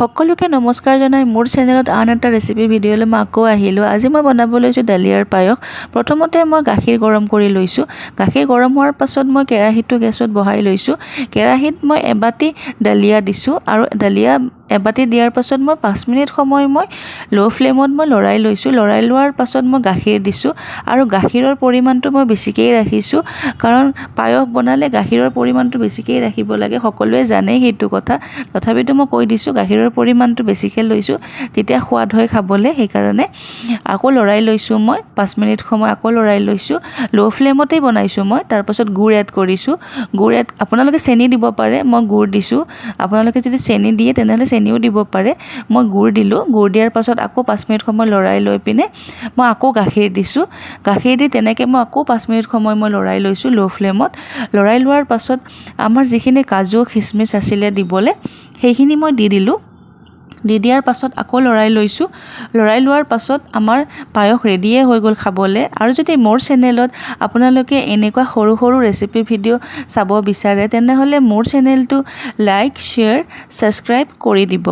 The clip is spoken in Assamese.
সকলোকে নমস্কাৰ জনাই মোৰ চেনেলত আন এটা ৰেচিপি ভিডিঅ'লৈ মই আকৌ আহিলোঁ। আজি মই বনাব লৈছোঁ ডালিয়াৰ পায়স। প্ৰথমতে মই গাখীৰ গৰম কৰি লৈছোঁ। গাখীৰ গৰম হোৱাৰ পাছত মই কেৰাহীটো গেছত বহাই লৈছোঁ। কেৰাহীত মই এবাটি ডালিয়া দিছোঁ আৰু ডালিয়া এবাটি দিয়াৰ পাছত মই 5 মিনিট সময় মই ল' ফ্লেমত মই লৰাই লৈছোঁ। লৰাই লোৱাৰ পাছত মই গাখীৰ দিছোঁ আৰু গাখীৰৰ পৰিমাণটো মই বেছিকৈ ৰাখিছোঁ, কাৰণ পায়স বনালে গাখীৰৰ পৰিমাণটো বেছিকৈ ৰাখিব লাগে, সকলোৱে জানেই সেইটো কথা। তথাপিতো মই কৈ দিছোঁ গাখীৰৰ পৰিমাণটো বেছিকৈ লৈছোঁ, তেতিয়া সোৱাদ হয় খাবলৈ। সেইকাৰণে আকৌ লৰাই লৈছোঁ মই 5 মিনিট সময় আকৌ লৰাই লৈছোঁ। ল' ফ্লেমতেই বনাইছোঁ মই। তাৰপাছত গুড় এড কৰিছোঁ। গুড় এড আপোনালোকে চেনি দিব পাৰে, মই গুড় দিছোঁ। আপোনালোকে যদি চেনি দিয়ে তেনেহ'লে চেনিও দিব পাৰে। মই গুড় দিলোঁ। গুড় দিয়াৰ পাছত আকৌ 5 মিনিট সময় লৰাই লৈ পিনে মই আকৌ গাখীৰ দিছোঁ। গাখীৰ দি তেনেকৈ মই আকৌ 5 মিনিট সময় মই লৰাই লৈছোঁ ল' ফ্লেমত। লৰাই লোৱাৰ পাছত আমাৰ যিখিনি কাজু খিচমিচ আছিলে দিবলৈ, সেইখিনি মই দি দিলোঁ। দি দিয়াৰ পাছত আকৌ লৰাই লৈছোঁ। লৰাই লোৱাৰ পাছত আমাৰ পায়স ৰেডিয়ে হৈ গ'ল খাবলৈ। আৰু যদি মোৰ চেনেলত আপোনালোকে এনেকুৱা সৰু সৰু ৰেচিপি ভিডিঅ' চাব বিচাৰে তেনেহ'লে মোৰ চেনেলটো লাইক, শ্বেয়াৰ, ছাবস্ক্ৰাইব কৰি দিব।